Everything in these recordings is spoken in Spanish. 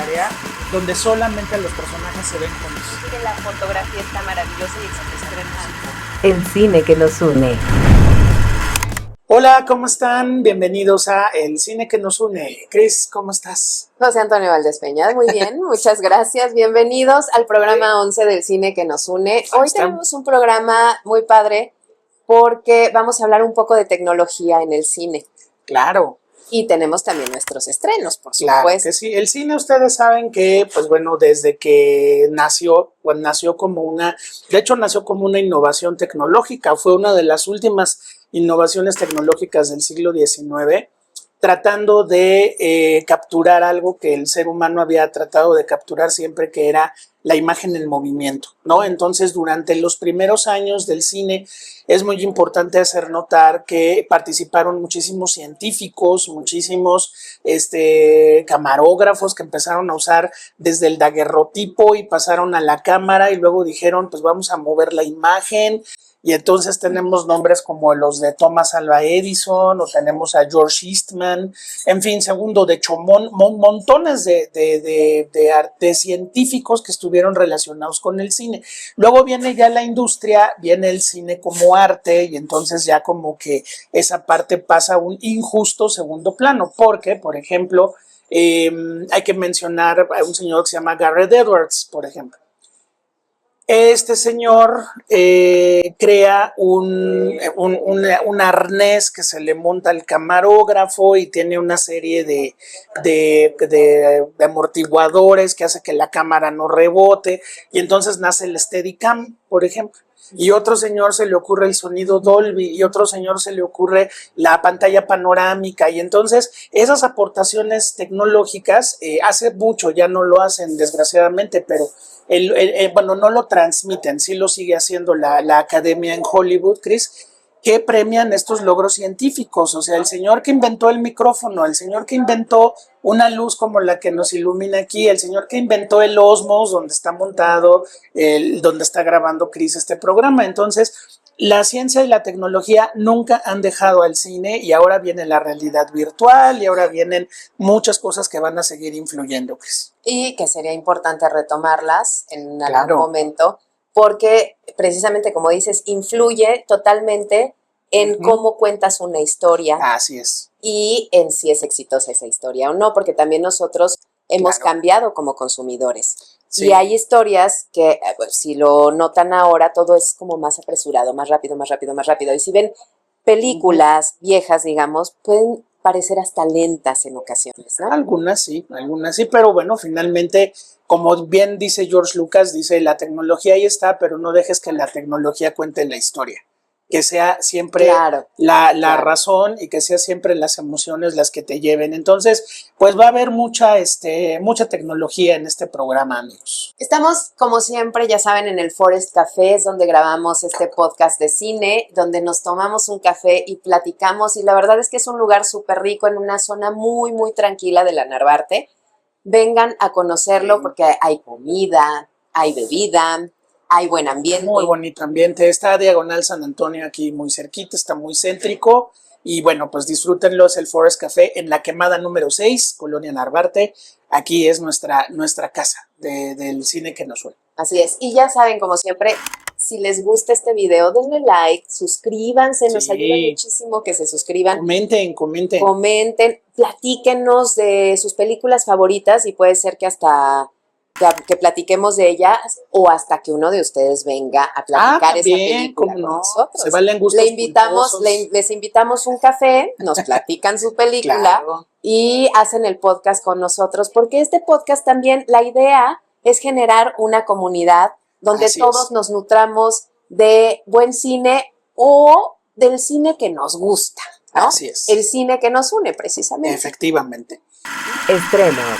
área donde solamente los personajes se ven con eso. Que la fotografía está maravillosa y se estrena. El cine que nos une. Hola, ¿cómo están? Bienvenidos a El Cine que nos une. Cris, ¿cómo estás? José Antonio Valdés Peña, muy bien, muchas gracias. Bienvenidos al programa 11 del Cine que nos une. Hoy tenemos un programa muy padre porque vamos a hablar un poco de tecnología en el cine. Claro. Y tenemos también nuestros estrenos, por Claro supuesto. que sí. El cine, ustedes saben que, pues bueno, desde que nació, pues nació como una innovación tecnológica. Fue una de las últimas innovaciones tecnológicas del siglo XIX, tratando de capturar algo que el ser humano había tratado de capturar siempre, que era la imagen en movimiento, ¿no? Entonces, durante los primeros años del cine, es muy importante hacer notar que participaron muchísimos científicos, muchísimos camarógrafos que empezaron a usar desde el daguerrotipo y pasaron a la cámara y luego dijeron, pues vamos a mover la imagen. Y entonces tenemos nombres como los de Thomas Alva Edison, o tenemos a George Eastman, en fin, de hecho, montones de científicos que estuvieron relacionados con el cine. Luego viene ya la industria, viene el cine como arte, y entonces ya como que esa parte pasa a un injusto segundo plano, porque, por ejemplo, hay que mencionar a un señor que se llama Gareth Edwards, por ejemplo. Este señor crea un arnés que se le monta al camarógrafo y tiene una serie de amortiguadores que hace que la cámara no rebote, y entonces nace el Steadicam, por ejemplo. Y otro señor se le ocurre el sonido Dolby, y otro señor se le ocurre la pantalla panorámica, y entonces esas aportaciones tecnológicas hace mucho ya no lo hacen, desgraciadamente, pero bueno, no lo transmiten, sí lo sigue haciendo la academia en Hollywood, Chris, que premian estos logros científicos. O sea, el señor que inventó el micrófono, el señor que inventó una luz como la que nos ilumina aquí, el señor que inventó el Osmos, donde está montado, donde está grabando Chris este programa. Entonces, la ciencia y la tecnología nunca han dejado al cine, y ahora viene la realidad virtual y ahora vienen muchas cosas que van a seguir influyendo, Chris. Y que sería importante retomarlas en algún momento, porque precisamente, como dices, influye totalmente en cómo cuentas una historia. Así es. Y en si es exitosa esa historia o no, porque también nosotros hemos cambiado como consumidores. Sí. Y hay historias que, pues, si lo notan ahora, todo es como más apresurado, más rápido, más rápido, más rápido. Y si ven películas viejas, digamos, pueden parecer hasta lentas en ocasiones, ¿no? Algunas sí, pero bueno, finalmente, como bien dice George Lucas, dice, la tecnología ahí está, pero no dejes que la tecnología cuente la historia. Que sea siempre la razón, y que sea siempre las emociones las que te lleven. Entonces, pues va a haber mucha tecnología en este programa, amigos. Estamos, como siempre, ya saben, en el Forest Café, es donde grabamos este podcast de cine, donde nos tomamos un café y platicamos, y la verdad es que es un lugar súper rico en una zona muy, muy tranquila de la Narvarte. Vengan a conocerlo porque hay comida, hay bebida, hay buen ambiente. Muy bonito ambiente. Está diagonal San Antonio, aquí muy cerquita, está muy céntrico. Y bueno, pues disfrútenlo, es el Forest Café en la Quemada número 6, Colonia Narvarte. Aquí es nuestra casa del cine que nos une. Así es. Y ya saben, como siempre, si les gusta este video, denle like, suscríbanse, nos ayuda muchísimo que se suscriban. Comenten, platíquenos de sus películas favoritas, y puede ser que hasta que platiquemos de ellas, o hasta que uno de ustedes venga a platicar esa película con nosotros. Se valen gustos les invitamos un café, nos platican su película y hacen el podcast con nosotros, porque este podcast también, la idea es generar una comunidad donde todos nos nutramos de buen cine o del cine que nos gusta, ¿no? Así es. El cine que nos une, precisamente. Efectivamente. Estrenos.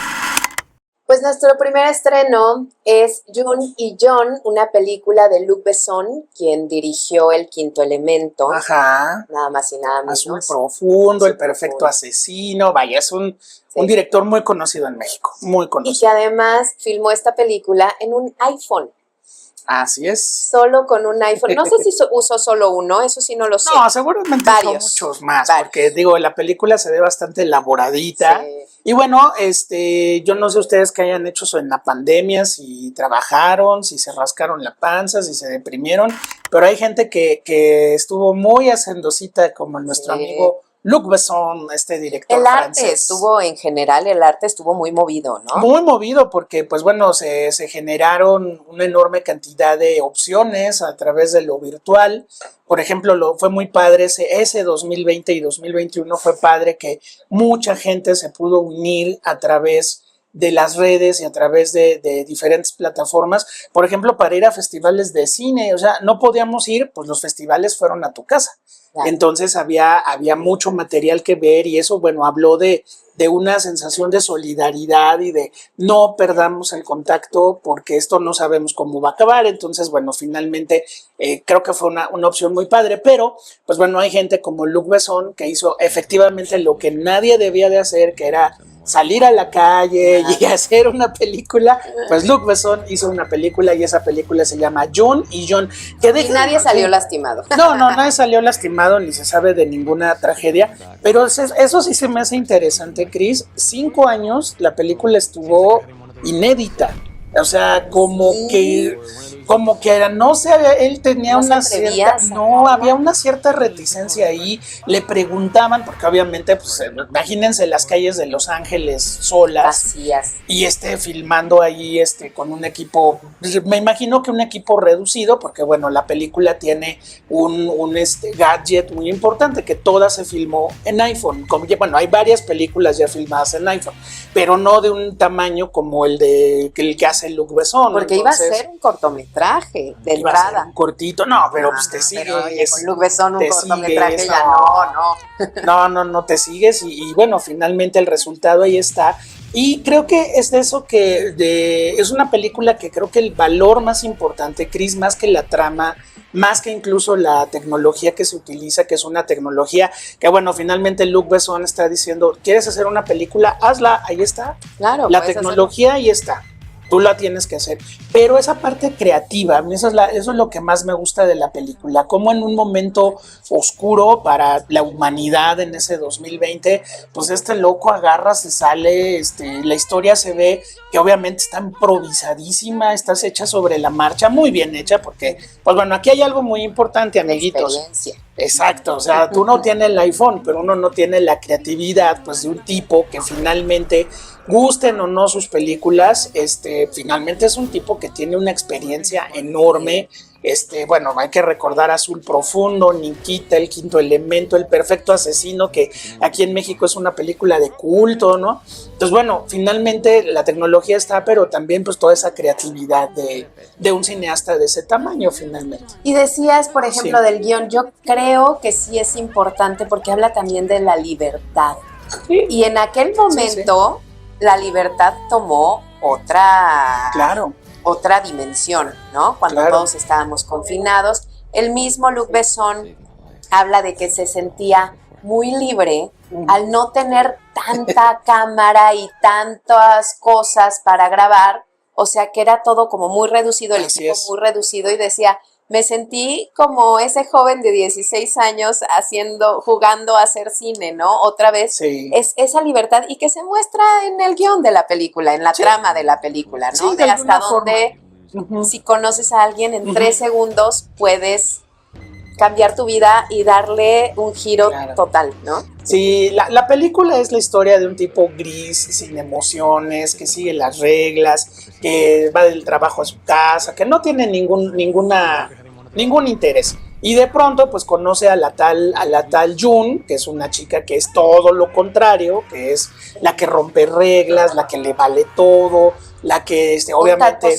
Pues nuestro primer estreno es June y John, una película de Luc Besson, quien dirigió El Quinto Elemento. Ajá. Nada más y nada menos. Azul Profundo, El Perfecto Asesino. Vaya, es un director muy conocido en México, muy conocido. Y que además filmó esta película en un iPhone. Así es. Solo con un iPhone. No sé si usó solo uno, eso sí no lo sé. No, seguramente son muchos más, porque digo, la película se ve bastante elaboradita. Sí. Y bueno, yo no sé ustedes qué hayan hecho eso en la pandemia, si trabajaron, si se rascaron la panza, si se deprimieron, pero hay gente que estuvo muy hacendosita, como nuestro amigo Luc Besson, director francés. El arte estuvo muy movido, ¿no? Muy movido porque, pues bueno, se generaron una enorme cantidad de opciones a través de lo virtual. Por ejemplo, fue muy padre ese 2020 y 2021 fue padre que mucha gente se pudo unir a través de las redes y a través de diferentes plataformas, por ejemplo, para ir a festivales de cine. O sea, no podíamos ir, pues los festivales fueron a tu casa. Claro. Entonces había mucho material que ver y eso, bueno, habló de una sensación de solidaridad y de no perdamos el contacto porque esto no sabemos cómo va a acabar. Entonces, bueno, finalmente creo que fue una opción muy padre, pero pues bueno, hay gente como Luc Besson que hizo efectivamente lo que nadie debía de hacer, que era salir a la calle y hacer una película. Pues Luc Besson hizo una película y esa película se llama June y John. Y nadie salió lastimado. No, nadie salió lastimado ni se sabe de ninguna tragedia, pero eso sí se me hace interesante, Cris. 5 años la película estuvo inédita. O sea, como que no sé, él tenía había una cierta reticencia ahí. Le preguntaban, porque obviamente, pues, imagínense las calles de Los Ángeles solas. Vacías. Y filmando ahí, con un equipo, me imagino que un equipo reducido, porque bueno, la película tiene un gadget muy importante, que toda se filmó en iPhone. Bueno, hay varias películas ya filmadas en iPhone, pero no de un tamaño como el que hace Luc Besson. Porque entonces, iba a ser un cortometraje de entrada. Un cortito, no, pero pues te sigues. Con Luc Besson un cortometraje sigues, ya no te sigues y bueno, finalmente el resultado ahí está. Y creo que es de eso es una película que creo que el valor más importante, Cris, más que la trama, más que incluso la tecnología que se utiliza, que es una tecnología que, bueno, finalmente Luc Besson está diciendo, ¿quieres hacer una película? Hazla, ahí está. Claro. La tecnología ahí está. Tú la tienes que hacer, pero esa parte creativa, eso es lo que más me gusta de la película, como en un momento oscuro para la humanidad en ese 2020, pues loco agarra, se sale, la historia se ve que obviamente está improvisadísima, está hecha sobre la marcha, muy bien hecha, porque, pues bueno, aquí hay algo muy importante, amiguitos. Experiencia. Exacto, o sea, tú no tienes el iPhone, pero uno no tiene la creatividad, pues, de un tipo que finalmente, gusten o no sus películas, finalmente es un tipo que tiene una experiencia enorme. Bueno, hay que recordar Azul Profundo, Nikita, El Quinto Elemento, El Perfecto Asesino, que aquí en México es una película de culto, ¿no? Entonces, bueno, finalmente la tecnología está, pero también pues toda esa creatividad de un cineasta de ese tamaño, finalmente. Y decías, por ejemplo, del guión, yo creo que sí es importante porque habla también de la libertad. Sí. Y en aquel momento, la libertad tomó otra dimensión, ¿no? Cuando todos estábamos confinados. El mismo Luc Besson habla de que se sentía muy libre al no tener tanta cámara y tantas cosas para grabar, o sea que era todo como muy reducido, el equipo muy reducido, y decía, me sentí como ese joven de 16 años jugando a hacer cine, ¿no? Otra vez es esa libertad y que se muestra en el guión de la película, en la trama de la película, ¿no? Sí, de hasta donde si conoces a alguien en 3 segundos puedes cambiar tu vida y darle un giro total, ¿no? Sí, la película es la historia de un tipo gris, sin emociones, que sigue las reglas, que va del trabajo a su casa, que no tiene ningún interés. Y de pronto, pues conoce a la tal June, que es una chica que es todo lo contrario, que es la que rompe reglas, la que le vale todo, la que obviamente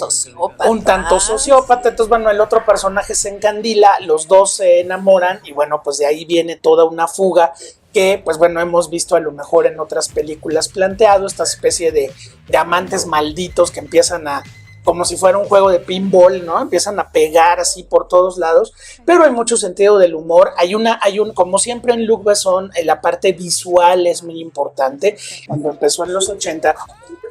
un tanto sociópata. Entonces, bueno, el otro personaje se encandila, los dos se enamoran y bueno, pues de ahí viene toda una fuga que, pues bueno, hemos visto a lo mejor en otras películas planteado, esta especie de amantes malditos que empiezan como si fuera un juego de pinball, ¿no? Empiezan a pegar así por todos lados, pero hay mucho sentido del humor. Como siempre en Luc Besson, la parte visual es muy importante. Cuando empezó en los 80,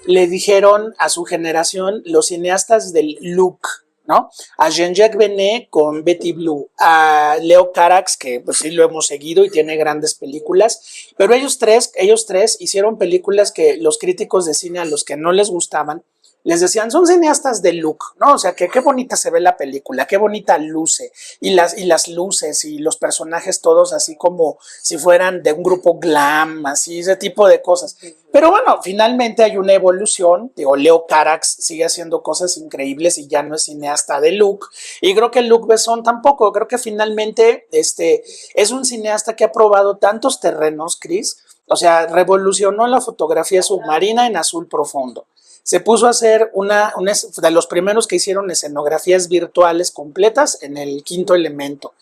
le dijeron a su generación los cineastas del look, ¿no? A Jean-Jacques Benet con Betty Blue, a Leo Carax, que pues sí lo hemos seguido y tiene grandes películas, pero ellos tres hicieron películas que los críticos de cine a los que no les gustaban, les decían, son cineastas de look, ¿no? O sea, que qué bonita se ve la película, qué bonita luce, y las luces y los personajes todos así como si fueran de un grupo glam, así, ese tipo de cosas. Pero bueno, finalmente hay una evolución, digo, Leo Carax sigue haciendo cosas increíbles y ya no es cineasta de look, y creo que Luc Besson tampoco, creo que finalmente es un cineasta que ha probado tantos terrenos, Chris, o sea, revolucionó la fotografía submarina en azul profundo. Se puso a hacer una de los primeros que hicieron escenografías virtuales completas en el Quinto Elemento.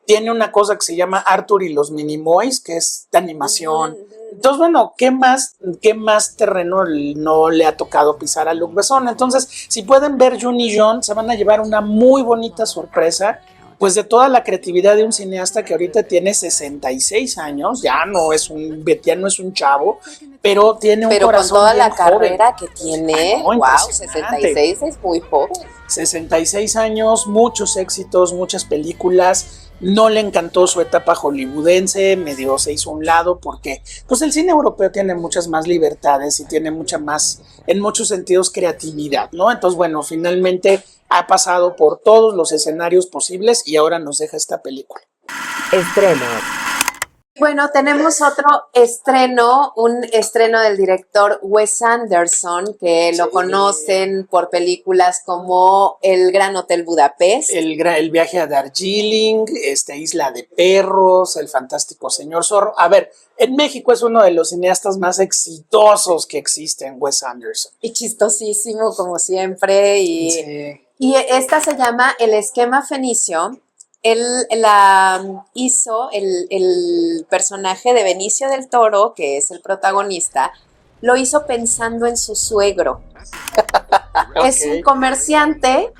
Tiene una cosa que se llama Arthur y los Minimoys, que es de animación. Entonces, bueno, ¿qué más terreno no le ha tocado pisar a Luc Besson? Entonces, si pueden ver June y John, se van a llevar una muy bonita sorpresa, pues de toda la creatividad de un cineasta que ahorita tiene 66 años, ya no es un chavo, pero tiene un corazón con toda la joven. Carrera que tiene, wow, 66 es muy joven. 66 años, muchos éxitos, muchas películas. No le encantó su etapa hollywoodense, medio se hizo a un lado porque pues el cine europeo tiene muchas más libertades y tiene mucha más, en muchos sentidos, creatividad, ¿no? Entonces, bueno, finalmente ha pasado por todos los escenarios posibles y ahora nos deja esta película. Estrenos. Bueno, tenemos otro estreno, un estreno del director Wes Anderson, que lo conocen por películas como El Gran Hotel Budapest. El viaje a Darjeeling, Isla de Perros, El Fantástico Señor Zorro. A ver, en México es uno de los cineastas más exitosos que existen, Wes Anderson. Y chistosísimo, como siempre. Sí. Y esta se llama El Esquema Fenicio. Él la hizo, el personaje de Benicio del Toro, que es el protagonista, lo hizo pensando en su suegro. Okay. Es un comerciante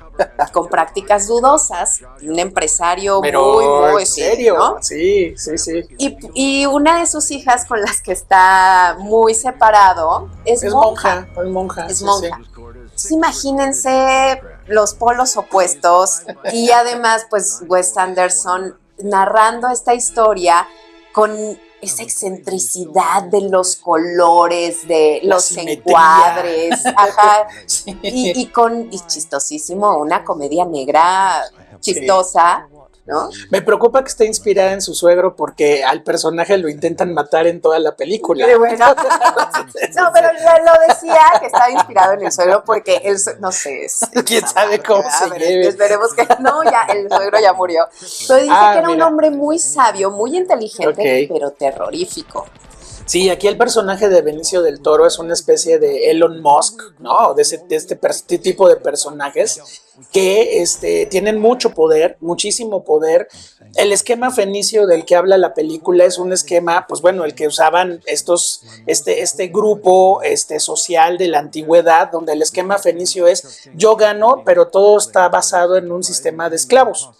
con prácticas dudosas, un empresario muy serio, ¿no? Sí. Y una de sus hijas con las que está muy separado es monja. Es monja. Entonces, imagínense los polos opuestos y además pues Wes Anderson narrando esta historia con esa excentricidad de los colores, de los encuadres, ajá, sí. y chistosísimo, una comedia negra chistosa. ¿No? Me preocupa que esté inspirada en su suegro porque al personaje lo intentan matar en toda la película. Bueno. No, pero lo decía que estaba inspirado en el suegro porque él, no sé. ¿Quién sabe cómo se lleve? Esperemos que no, ya el suegro ya murió. Pero dice que era un hombre muy sabio, muy inteligente, pero terrorífico. Sí, aquí el personaje de Benicio del Toro es una especie de Elon Musk, ¿no? De este tipo de personajes que tienen mucho poder, muchísimo poder. El esquema fenicio del que habla la película es un esquema, pues bueno, el que usaban este grupo social de la antigüedad, donde el esquema fenicio es yo gano, pero todo está basado en un sistema de esclavos,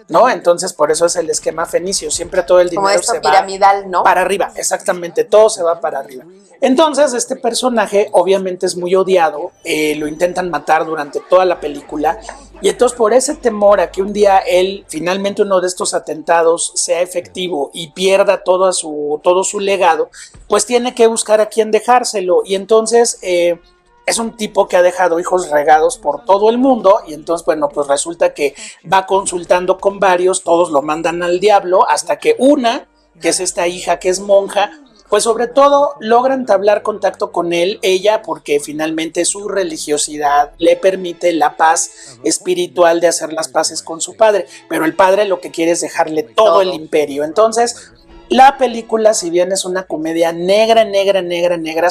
¿no? Entonces, por eso es el esquema fenicio, siempre todo el dinero se piramidal, va ¿no? para arriba, exactamente, todo se va para arriba. Entonces, este personaje obviamente es muy odiado, lo intentan matar durante toda la película, y entonces por ese temor a que un día él, finalmente uno de estos atentados sea efectivo y pierda todo su legado, pues tiene que buscar a quién dejárselo, y entonces es un tipo que ha dejado hijos regados por todo el mundo, y entonces, bueno, pues resulta que va consultando con varios, todos lo mandan al diablo, hasta que una, que es esta hija que es monja, pues sobre todo logra entablar contacto con ella, porque finalmente su religiosidad le permite la paz espiritual de hacer las paces con su padre, pero el padre lo que quiere es dejarle todo el imperio. Entonces, la película, si bien es una comedia negra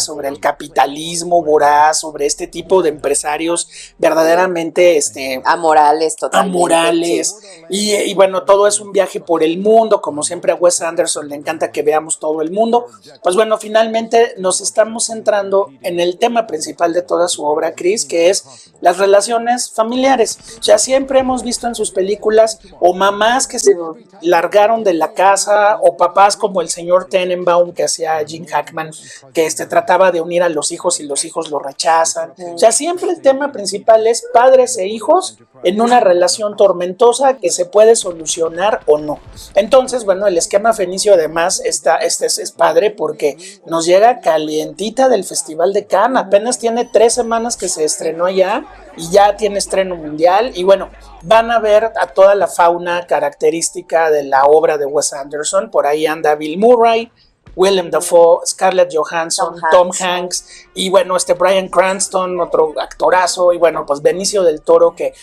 sobre el capitalismo voraz, sobre este tipo de empresarios verdaderamente amorales, totalmente. Amorales, sí. Y bueno, todo es un viaje por el mundo, como siempre a Wes Anderson le encanta que veamos todo el mundo. Pues bueno, finalmente nos estamos centrando en el tema principal de toda su obra, Chris, que es las relaciones familiares. O sea, siempre hemos visto en sus películas o mamás que se largaron de la casa o papás papás como el señor Tenenbaum que hacía Gene Hackman, que trataba de unir a los hijos y los hijos lo rechazan. O sea, siempre el tema principal es padres e hijos en una relación tormentosa que se puede solucionar o no. Entonces, bueno, el esquema fenicio además es padre porque nos llega calientita del Festival de Cannes. Apenas tiene 3 semanas que se estrenó allá y ya tiene estreno mundial. Y bueno, van a ver a toda la fauna característica de la obra de Wes Anderson. Por ahí anda Bill Murray, Willem Dafoe, Scarlett Johansson, Tom Hanks y bueno, Bryan Cranston, otro actorazo, y bueno, pues Benicio del Toro, que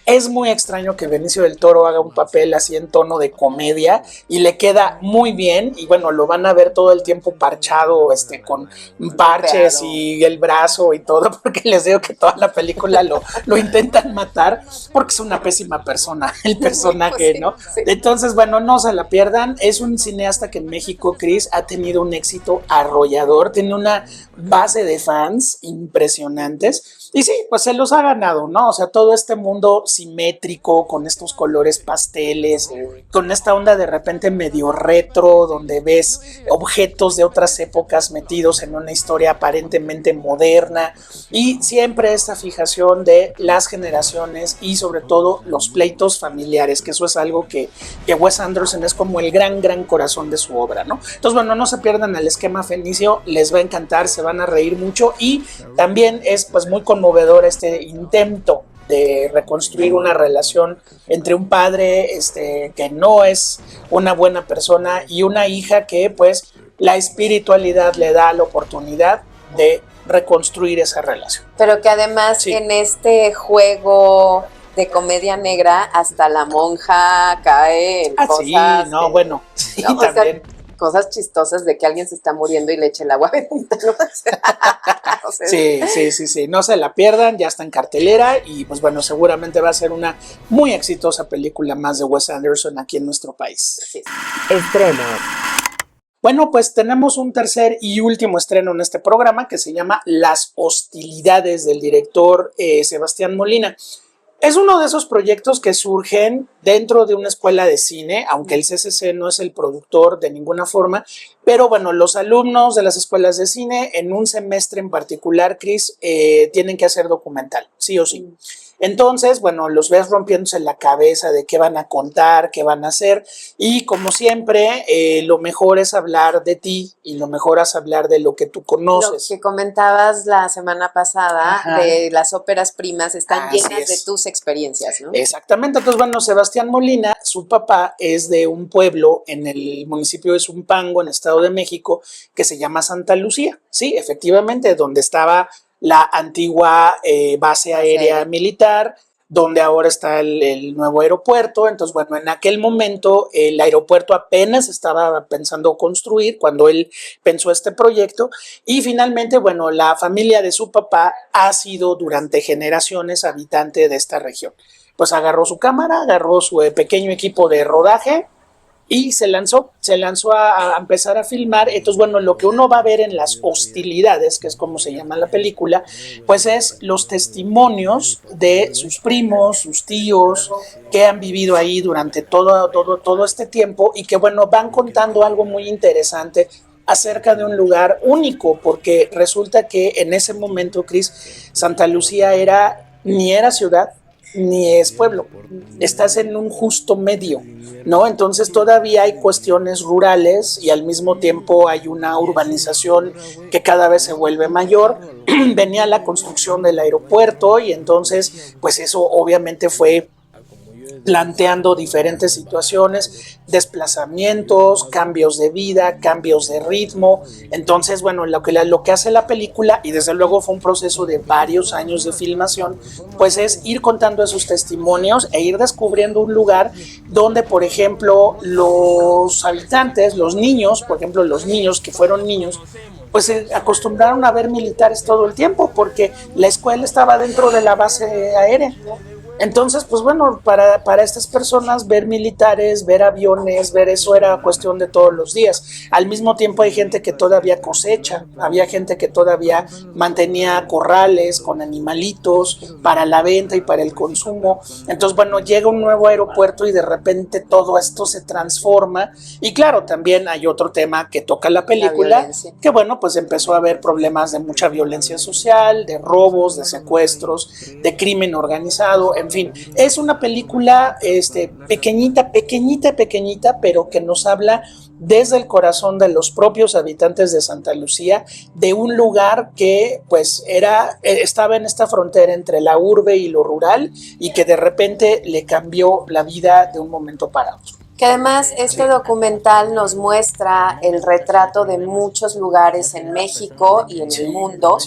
es muy extraño que Benicio del Toro haga un papel así en tono de comedia y le queda muy bien, y bueno, lo van a ver todo el tiempo parchado, con parches y el brazo y todo, porque les digo que toda la película lo intentan matar, porque es una pésima persona, el personaje, ¿no? Sí. Entonces, bueno, no se la pierdan. Es un cineasta que en México, Cris, ha tenido un éxito arrollador, tiene una base de fans impresionantes. Y sí, pues se los ha ganado, ¿no? O sea, todo este mundo simétrico, con estos colores pasteles, con esta onda de repente medio retro, donde ves objetos de otras épocas metidos en una historia aparentemente moderna, y siempre esta fijación de las generaciones y sobre todo los pleitos familiares, que eso es algo que Wes Anderson es como el gran corazón de su obra, ¿no? Entonces, bueno, no se pierdan el esquema fenicio, les va a encantar, se van a reír mucho, y también es pues muy conmovedor este intento de reconstruir una relación entre un padre que no es una buena persona y una hija que pues la espiritualidad le da la oportunidad de reconstruir esa relación. Pero que además en este juego de comedia negra hasta la monja cae en cosas. Sí, no, bueno, sí, no, también. O sea, cosas chistosas de que alguien se está muriendo y le eche el agua bendita, ¿no? O sea, sí, no se la pierdan, ya está en cartelera y pues bueno, seguramente va a ser una muy exitosa película más de Wes Anderson aquí en nuestro país. Sí. Estreno. Bueno, pues tenemos un tercer y último estreno en este programa que se llama Las hostilidades, del director Sebastián Molina. Es uno de esos proyectos que surgen dentro de una escuela de cine, aunque el CCC no es el productor de ninguna forma, pero bueno, los alumnos de las escuelas de cine en un semestre en particular, Cris, tienen que hacer documental, sí o sí. Entonces, bueno, los ves rompiéndose la cabeza de qué van a contar, qué van a hacer, y como siempre, lo mejor es hablar de ti y lo mejor es hablar de lo que tú conoces. Lo que comentabas la semana pasada, ajá, de las óperas primas están llenas de tus experiencias, ¿no? Exactamente. Entonces, bueno, Sebastián Molina, su papá es de un pueblo en el municipio de Zumpango, en Estado de México, que se llama Santa Lucía. Sí, efectivamente, donde estaba la antigua base aérea militar, donde ahora está el nuevo aeropuerto. Entonces, bueno, en aquel momento el aeropuerto apenas estaba pensando construir cuando él pensó este proyecto, y finalmente, bueno, la familia de su papá ha sido durante generaciones habitante de esta región. Pues agarró su cámara, agarró su pequeño equipo de rodaje y se lanzó a empezar a filmar. Entonces, bueno, lo que uno va a ver en Las hostilidades, que es como se llama la película, pues es los testimonios de sus primos, sus tíos, que han vivido ahí durante todo este tiempo, y que, bueno, van contando algo muy interesante acerca de un lugar único, porque resulta que en ese momento, Cris, Santa Lucía ni era ciudad, ni es pueblo, estás en un justo medio, ¿no? Entonces todavía hay cuestiones rurales y al mismo tiempo hay una urbanización que cada vez se vuelve mayor. Venía la construcción del aeropuerto y entonces pues eso obviamente fue planteando diferentes situaciones, desplazamientos, cambios de vida, cambios de ritmo. Entonces, bueno, lo que hace la película, y desde luego fue un proceso de varios años de filmación, pues es ir contando esos testimonios e ir descubriendo un lugar donde, por ejemplo, los habitantes, los niños, por ejemplo, los niños que fueron niños, pues se acostumbraron a ver militares todo el tiempo, porque la escuela estaba dentro de la base aérea. Entonces, pues bueno, para estas personas ver militares, ver aviones, ver eso era cuestión de todos los días. Al mismo tiempo hay gente que todavía cosecha, había gente que todavía mantenía corrales con animalitos para la venta y para el consumo. Entonces, bueno, llega un nuevo aeropuerto y de repente todo esto se transforma. Y claro, también hay otro tema que toca la película, que bueno, pues empezó a haber problemas de mucha violencia social, de robos, de secuestros, de crimen organizado, en fin. Es una película pequeñita, pero que nos habla desde el corazón de los propios habitantes de Santa Lucía, de un lugar que pues estaba en esta frontera entre la urbe y lo rural y que de repente le cambió la vida de un momento para otro. Que además este documental nos muestra el retrato de muchos lugares en México y en el mundo,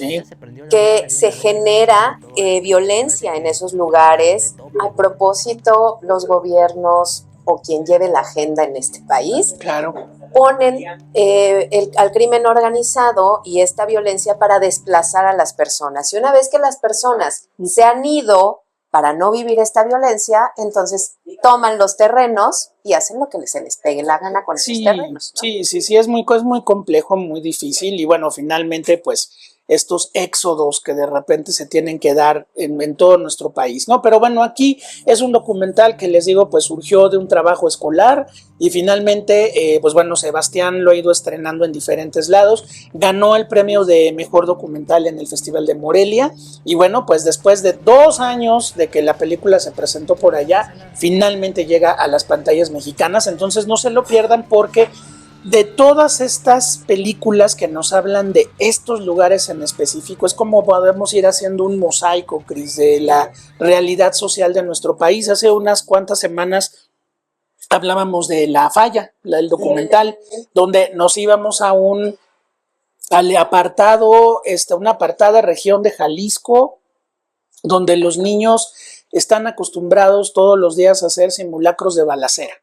que se genera violencia en esos lugares. A propósito, los gobiernos o quien lleve la agenda en este país, ponen al crimen organizado y esta violencia para desplazar a las personas. Y una vez que las personas se han ido para no vivir esta violencia, entonces toman los terrenos y hacen lo que se les pegue la gana con esos terrenos, ¿no? Sí, es muy complejo, muy difícil y bueno, finalmente pues estos éxodos que de repente se tienen que dar en todo nuestro país, ¿no? Pero bueno, aquí es un documental que les digo, pues surgió de un trabajo escolar y finalmente, pues bueno, Sebastián lo ha ido estrenando en diferentes lados, ganó el premio de Mejor Documental en el Festival de Morelia y bueno, pues después de 2 años de que la película se presentó por allá, finalmente llega a las pantallas mexicanas, entonces no se lo pierdan porque de todas estas películas que nos hablan de estos lugares en específico, es como podemos ir haciendo un mosaico, Cris, de la realidad social de nuestro país. Hace unas cuantas semanas hablábamos de La Falla, el documental, donde nos íbamos a una apartada región de Jalisco, donde los niños están acostumbrados todos los días a hacer simulacros de balacera,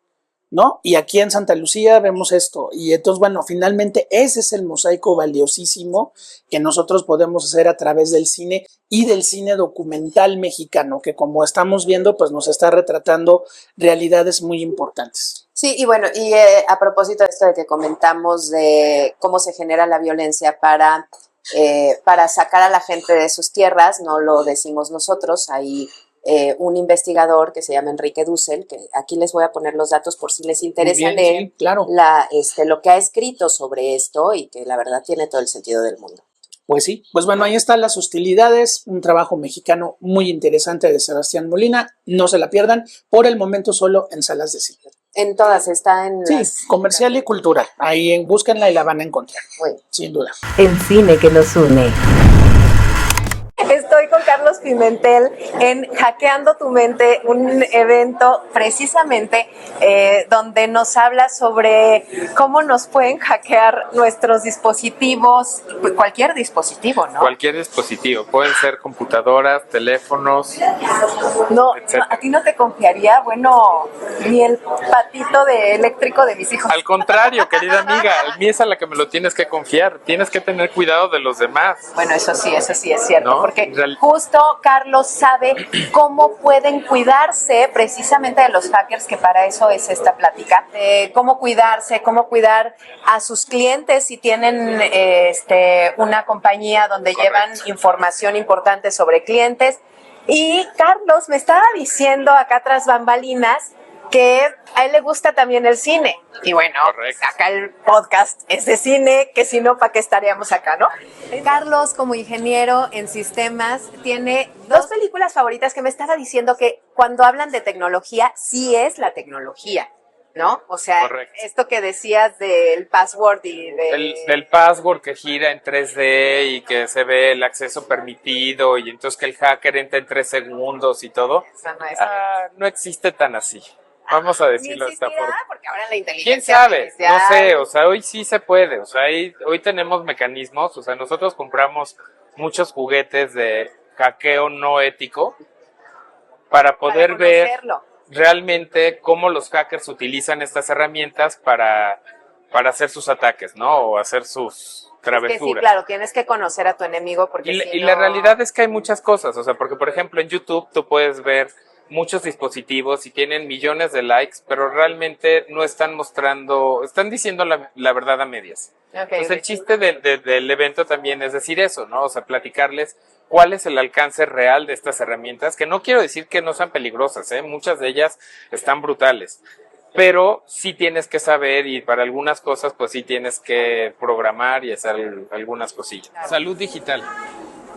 ¿no? Y aquí en Santa Lucía vemos esto. Y entonces, bueno, finalmente ese es el mosaico valiosísimo que nosotros podemos hacer a través del cine y del cine documental mexicano, que como estamos viendo, pues nos está retratando realidades muy importantes. Sí, y bueno, y a propósito de esto de que comentamos de cómo se genera la violencia para sacar a la gente de sus tierras, no lo decimos nosotros, hay un investigador que se llama Enrique Dussel, que aquí les voy a poner los datos por si les interesa leer lo que ha escrito sobre esto y que la verdad tiene todo el sentido del mundo. Pues sí, pues bueno, ahí están Las Hostilidades, un trabajo mexicano muy interesante de Sebastián Molina, no se la pierdan, por el momento solo en salas de cine. En todas, está en comercial y cultural, ahí búsquenla y la van a encontrar, sin duda. El cine que nos une. Estoy con Carlos Pimentel en Hackeando tu Mente, un evento precisamente donde nos habla sobre cómo nos pueden hackear nuestros dispositivos, cualquier dispositivo, ¿no? Cualquier dispositivo, pueden ser computadoras, teléfonos, no, a ti no te confiaría, bueno, ni el patito eléctrico de mis hijos. Al contrario, querida amiga, a mí es a la que me lo tienes que confiar, tienes que tener cuidado de los demás. Bueno, eso sí es cierto, ¿no? Porque justo Carlos sabe cómo pueden cuidarse precisamente de los hackers, que para eso es esta plática, cómo cuidarse, cómo cuidar a sus clientes si tienen una compañía donde llevan información importante sobre clientes. Y Carlos me estaba diciendo acá tras bambalinas que a él le gusta también el cine. Y bueno, acá el podcast es de cine, que si no, ¿para qué estaríamos acá, no? Carlos, como ingeniero en sistemas, tiene 2 películas favoritas que me estaba diciendo que cuando hablan de tecnología, sí es la tecnología, ¿no? O sea, esto que decías del password y del password que gira en 3D y que se ve el acceso permitido y entonces que el hacker entra en 3 segundos y todo. No existe tan así. Vamos a decirlo de esta forma. Porque ahora la inteligencia ¿Quién sabe? No sé, o sea, hoy sí se puede, o sea, hoy tenemos mecanismos, o sea, nosotros compramos muchos juguetes de hackeo no ético para poder ver realmente cómo los hackers utilizan estas herramientas para hacer sus ataques, ¿no? O hacer sus travesuras. Sí, claro, tienes que conocer a tu enemigo porque y la realidad es que hay muchas cosas, o sea, porque por ejemplo en YouTube tú puedes ver muchos dispositivos y tienen millones de likes, pero realmente no están mostrando, están diciendo la verdad a medias. Entonces el chiste del evento también es decir eso, ¿no? O sea, platicarles cuál es el alcance real de estas herramientas, que no quiero decir que no sean peligrosas, muchas de ellas están brutales, pero sí tienes que saber y para algunas cosas pues sí tienes que programar y hacer algunas cosillas. Claro. Salud digital.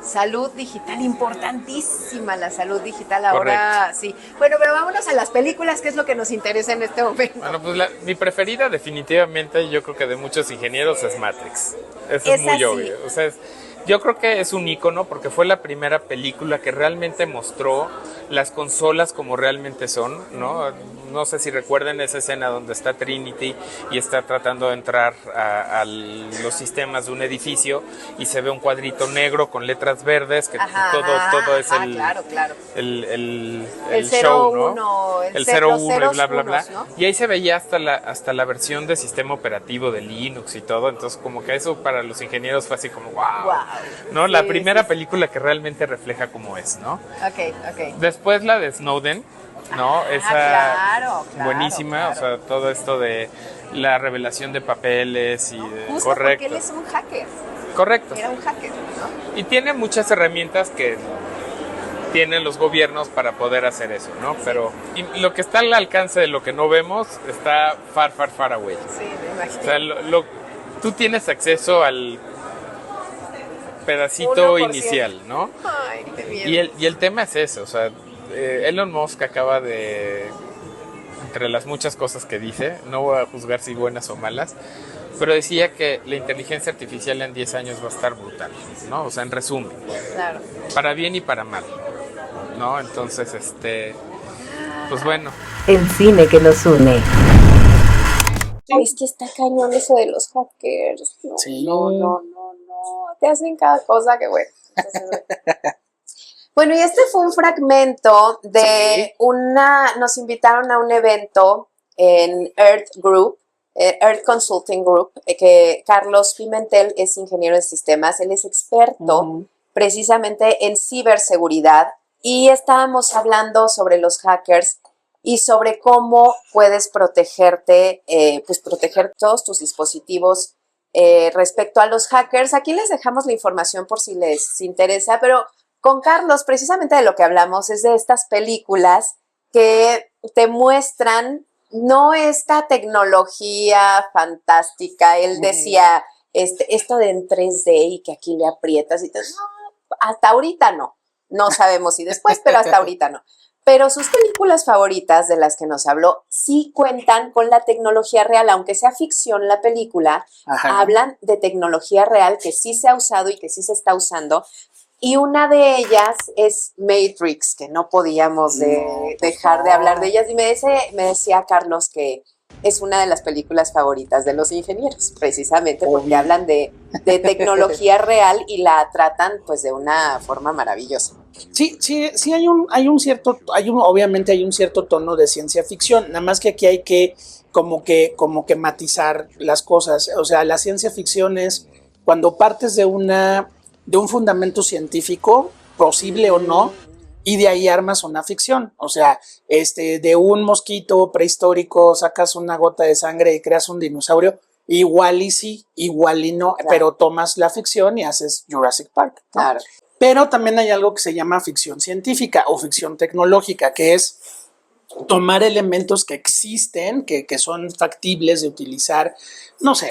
Salud digital, importantísima la salud digital ahora. Correcto. Sí. Bueno, pero vámonos a las películas, que es lo que nos interesa en este momento. Bueno, pues mi preferida definitivamente, yo creo que de muchos ingenieros, es Matrix. Eso es muy obvio. O sea, yo creo que es un ícono porque fue la primera película que realmente mostró las consolas como realmente son, ¿no? No sé si recuerden esa escena donde está Trinity y está tratando de entrar a los sistemas de un edificio y se ve un cuadrito negro con letras verdes, que todo es el show, ¿no? El 01 y bla, bla, bla. ¿No? Y ahí se veía hasta la versión de sistema operativo de Linux y todo, entonces como que eso para los ingenieros fue así como wow. ¿No? Sí, la primera película que realmente refleja cómo es, ¿no? Ok. Después la de Snowden, ¿no? Esa claro, buenísima, claro. O sea, todo esto de la revelación de papeles y de... Justo correcto. Porque él es un hacker. Correcto. Era un hacker, ¿no? Y tiene muchas herramientas que tienen los gobiernos para poder hacer eso, ¿no? Sí. Pero lo que está al alcance de lo que no vemos está far away. Sí, me imagino. O sea, tú tienes acceso al pedacito 1%. Inicial, ¿no? Ay, qué bien. Y el tema es eso, o sea, Elon Musk acaba de, entre las muchas cosas que dice, no voy a juzgar si buenas o malas, pero decía que la inteligencia artificial en 10 años va a estar brutal, ¿no? O sea, en resumen, claro. Para bien y para mal, ¿no? Entonces, pues bueno. El cine que nos une. Es que está cañón eso de los hackers. No, sí. No. Te hacen cada cosa que bueno. Bueno, y este fue un fragmento de nos invitaron a un evento en Earth Group, Earth Consulting Group, que Carlos Pimentel es ingeniero de sistemas, él es experto precisamente en ciberseguridad y estábamos hablando sobre los hackers y sobre cómo puedes protegerte, pues proteger todos tus dispositivos respecto a los hackers. Aquí les dejamos la información por si les interesa, pero con Carlos precisamente de lo que hablamos es de estas películas que te muestran no esta tecnología fantástica. Él decía esto de en 3D y que aquí le aprietas y te no, hasta ahorita no sabemos si después, pero hasta ahorita no. Pero sus películas favoritas de las que nos habló sí cuentan con la tecnología real, aunque sea ficción la película, hablan de tecnología real que sí se ha usado y que sí se está usando. Y una de ellas es Matrix, que no podíamos dejar de hablar de ellas. Y me decía Carlos que es una de las películas favoritas de los ingenieros, precisamente porque hablan de tecnología real y la tratan pues de una forma maravillosa. Sí, obviamente hay un cierto tono de ciencia ficción, nada más que aquí hay que como que matizar las cosas. O sea, la ciencia ficción es cuando partes de un fundamento científico, posible o no, y de ahí armas una ficción. O sea, de un mosquito prehistórico sacas una gota de sangre y creas un dinosaurio, igual y sí, igual y no, claro. Pero tomas la ficción y haces Jurassic Park, ¿no? Claro. Pero también hay algo que se llama ficción científica o ficción tecnológica, que es tomar elementos que existen, que son factibles de utilizar, no sé,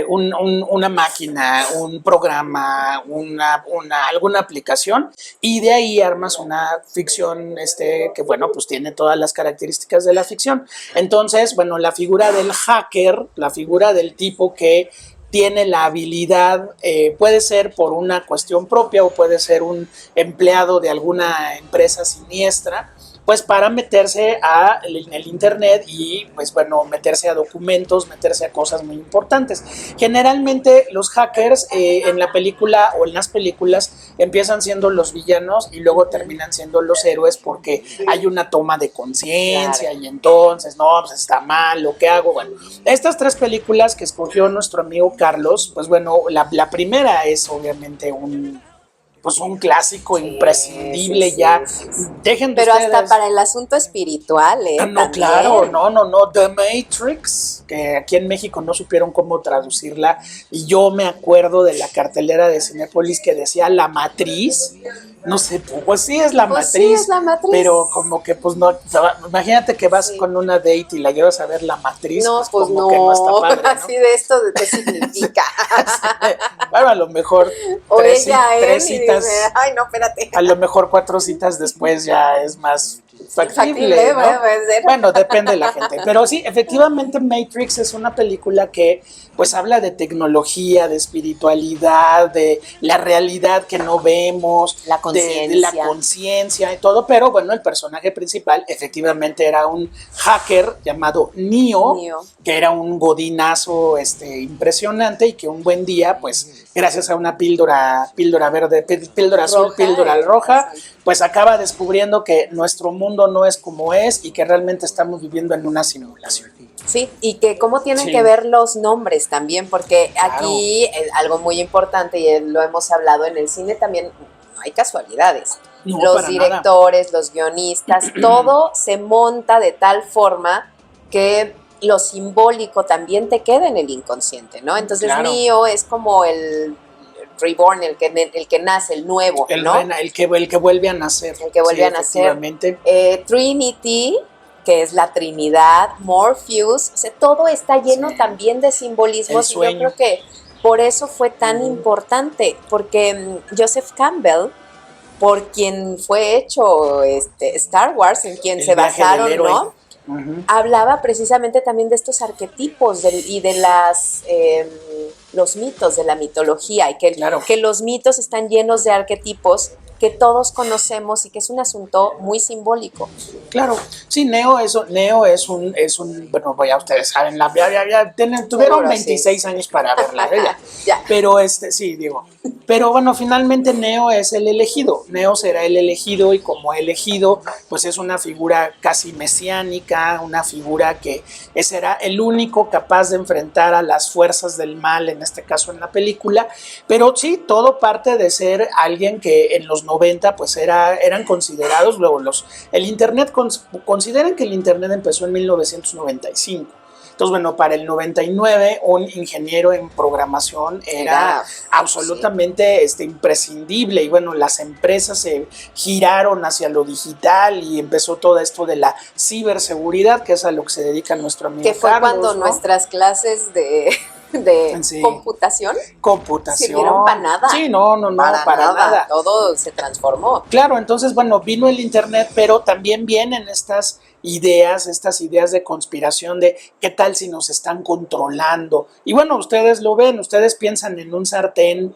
una máquina, un programa, alguna aplicación, y de ahí armas una ficción que, bueno, pues tiene todas las características de la ficción. Entonces, bueno, la figura del hacker, la figura del tipo que tiene la habilidad, puede ser por una cuestión propia o puede ser un empleado de alguna empresa siniestra, pues para meterse en el internet y pues bueno, meterse a documentos, meterse a cosas muy importantes. Generalmente los hackers en la película o en las películas empiezan siendo los villanos y luego terminan siendo los héroes porque hay una toma de conciencia y entonces, no, pues está mal, ¿lo que hago? Bueno, estas tres películas que escogió nuestro amigo Carlos, pues bueno, la primera es obviamente pues un clásico imprescindible ya. Dejen de Pero ustedes. hasta para el asunto espiritual, No, también. claro, no, The Matrix, que aquí en México no supieron cómo traducirla, y yo me acuerdo de la cartelera de Cinépolis que decía La Matriz, no sé, pues sí es la Pues matriz, sí, es la matriz. pero como que pues no, imagínate que vas con una date y la llevas a ver La Matriz, No, pues como no, que no está padre, ¿no? así de esto, ¿de qué significa? Bueno, a lo mejor O tres ella, citas, y dice, ay, no, espérate. a lo mejor 4 citas después ya es más factible, ¿no? Puede ser. Bueno, depende de la gente, pero sí, efectivamente Matrix es una película que pues habla de tecnología, de espiritualidad, de la realidad que no vemos, La conciencia. de la conciencia y todo, pero bueno, el personaje principal efectivamente era un hacker llamado Neo, que era un godinazo impresionante y que un buen día, pues gracias a una píldora verde, píldora azul, píldora roja, pues acaba descubriendo que nuestro mundo no es como es y que realmente estamos viviendo en una simulación. Sí, y que cómo tienen que ver los nombres también, porque aquí algo muy importante, y lo hemos hablado en el cine también, no hay casualidades. No, los directores, los guionistas, todo se monta de tal forma que lo simbólico también te queda en el inconsciente, ¿no? Entonces Neo es como el reborn, el que nace, el nuevo, ¿no? El que vuelve a nacer. El que vuelve a nacer. Trinity, que es la Trinidad, Morpheus, o sea, todo está lleno también de simbolismos, y yo creo que por eso fue tan importante, porque Joseph Campbell, por quien fue hecho Star Wars, en quien se basaron, ¿no? Hablaba precisamente también de estos arquetipos y de los mitos, de la mitología, y que los mitos están llenos de arquetipos que todos conocemos y que es un asunto muy simbólico. Claro, sí, Neo es un bueno, ya ustedes saben, tuvieron 26 años para verla, ya. Pero sí, digo, pero bueno, finalmente Neo es el elegido, Neo será el elegido, y como elegido, pues es una figura casi mesiánica, una figura que será el único capaz de enfrentar a las fuerzas del mal, en este caso en la película, pero sí, todo parte de ser alguien que en los 90 pues eran considerados, luego el internet, consideran que el internet empezó en 1995. Entonces, bueno, para el 99 un ingeniero en programación era absolutamente imprescindible, y bueno, las empresas se giraron hacia lo digital y empezó todo esto de la ciberseguridad, que es a lo que se dedica nuestro amigo Carlos. Que fue cuando nuestras clases de computación sirvieron para nada. Sí, no, para nada. Todo se transformó. Claro, entonces, bueno, vino el internet, pero también vienen estas ideas de conspiración, de qué tal si nos están controlando. Y bueno, ustedes lo ven, ustedes piensan en un sartén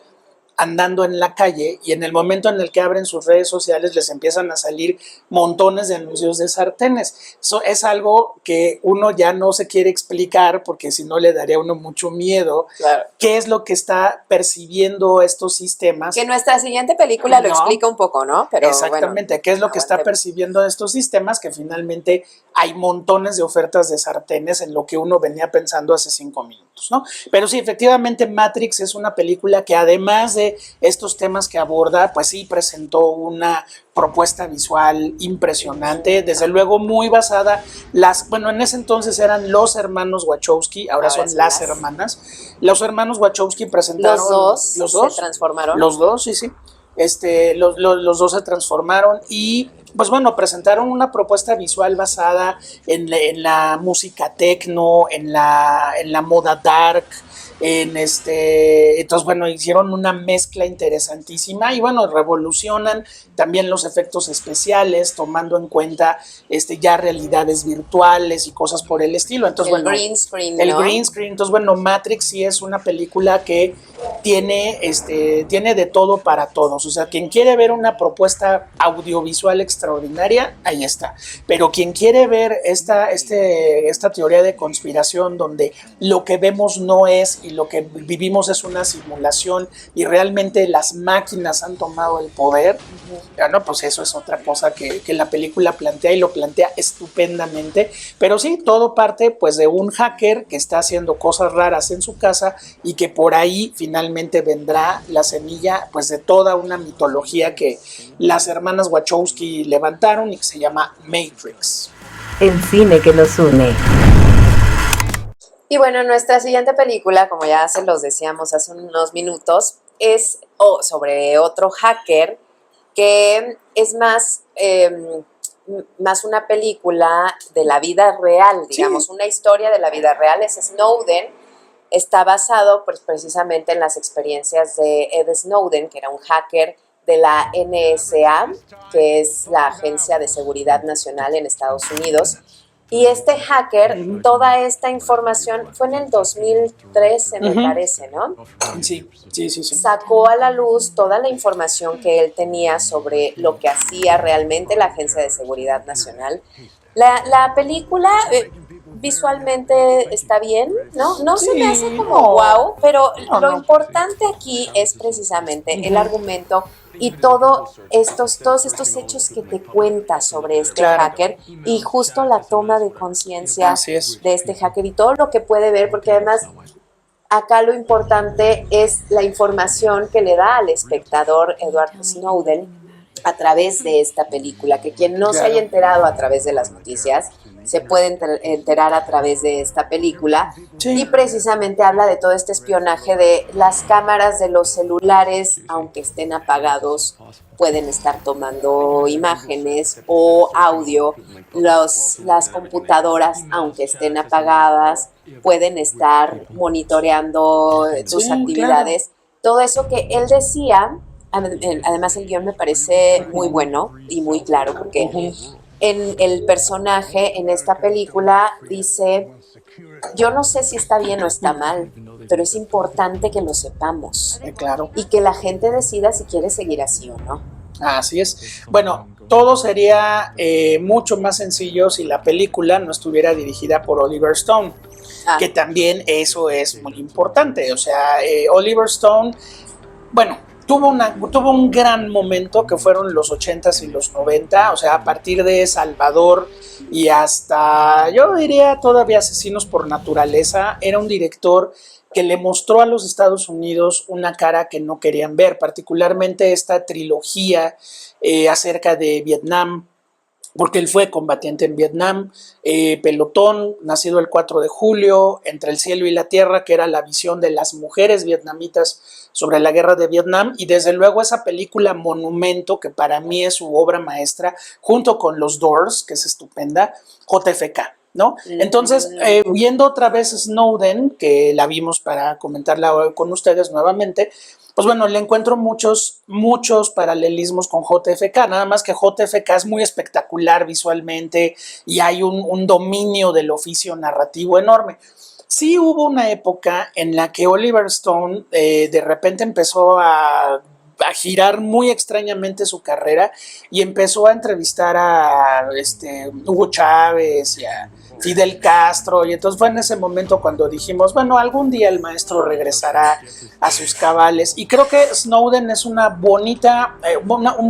andando en la calle, y en el momento en el que abren sus redes sociales les empiezan a salir montones de anuncios de sartenes. Eso es algo que uno ya no se quiere explicar, porque si no le daría a uno mucho miedo. Claro. ¿Qué es lo que está percibiendo estos sistemas? Que nuestra siguiente película lo explica un poco, ¿no? Pero exactamente, bueno, ¿qué es lo que está percibiendo estos sistemas? Que finalmente hay montones de ofertas de sartenes en lo que uno venía pensando hace 5 minutos, ¿no? Pero sí, efectivamente Matrix es una película que, además de estos temas que aborda, pues sí presentó una propuesta visual impresionante, desde luego muy basada, en ese entonces eran los hermanos Wachowski, ahora son las hermanas. Los hermanos Wachowski presentaron... Los dos se transformaron. Los dos, sí. Los dos se transformaron y pues bueno, presentaron una propuesta visual basada en la música techno, en la moda dark, entonces bueno, hicieron una mezcla interesantísima, y bueno, revolucionan también los efectos especiales, tomando en cuenta ya realidades virtuales y cosas por el estilo. Entonces, el green screen, el green screen. Entonces, bueno, Matrix sí es una película que tiene de todo para todos. O sea, quien quiere ver una propuesta audiovisual extraordinaria, ahí está. Pero quien quiere ver esta teoría de conspiración donde lo que vemos no es y y lo que vivimos es una simulación y realmente las máquinas han tomado el poder, bueno, pues eso es otra cosa que la película plantea y lo plantea estupendamente, pero sí, todo parte pues de un hacker que está haciendo cosas raras en su casa y que por ahí finalmente vendrá la semilla pues de toda una mitología que las hermanas Wachowski levantaron y que se llama Matrix. El cine que nos une. Y bueno, nuestra siguiente película, como ya se los decíamos hace unos minutos, es sobre otro hacker que es más una película de la vida real, digamos, una historia de la vida real. Es Snowden. Está basado pues, precisamente en las experiencias de Ed Snowden, que era un hacker de la NSA, que es la Agencia de Seguridad Nacional en Estados Unidos. Y este hacker, toda esta información, fue en el 2013, me parece, ¿no? Sí. Sacó a la luz toda la información que él tenía sobre lo que hacía realmente la Agencia de Seguridad Nacional. La película visualmente está bien, ¿no? No se me hace como wow, pero lo importante aquí es precisamente el argumento y todos estos hechos que te cuenta sobre este hacker y justo la toma de conciencia de este hacker y todo lo que puede ver, porque además acá lo importante es la información que le da al espectador Edward Snowden a través de esta película, que quien no se haya enterado a través de las noticias se puede enterar a través de esta película. Y precisamente habla de todo este espionaje de las cámaras de los celulares, aunque estén apagados, pueden estar tomando imágenes o audio. Las computadoras, aunque estén apagadas, pueden estar monitoreando tus actividades. Claro. Todo eso que él decía. Además el guión me parece muy bueno y muy claro, porque en el personaje en esta película dice: yo no sé si está bien o está mal, pero es importante que lo sepamos, claro, y que la gente decida si quiere seguir así o no. Así es. Bueno, todo sería mucho más sencillo si la película no estuviera dirigida por Oliver Stone, que también eso es muy importante. O sea, Oliver Stone, bueno, tuvo un gran momento que fueron los 80s y los 90, o sea, a partir de Salvador y hasta, yo diría, todavía Asesinos por Naturaleza. Era un director que le mostró a los Estados Unidos una cara que no querían ver, particularmente esta trilogía acerca de Vietnam, porque él fue combatiente en Vietnam, Pelotón, nacido el 4 de julio, Entre el cielo y la tierra, que era la visión de las mujeres vietnamitas sobre la guerra de Vietnam, y desde luego esa película Monumento, que para mí es su obra maestra, junto con Los Doors, que es estupenda, JFK, ¿no? Entonces, viendo otra vez Snowden, que la vimos para comentarla con ustedes nuevamente, pues bueno, le encuentro muchos paralelismos con JFK, nada más que JFK es muy espectacular visualmente y hay un dominio del oficio narrativo enorme. Sí hubo una época en la que Oliver Stone de repente empezó a girar muy extrañamente su carrera y empezó a entrevistar a Hugo Chávez y a Fidel Castro, y entonces fue en ese momento cuando dijimos, bueno, algún día el maestro regresará a sus cabales, y creo que Snowden es un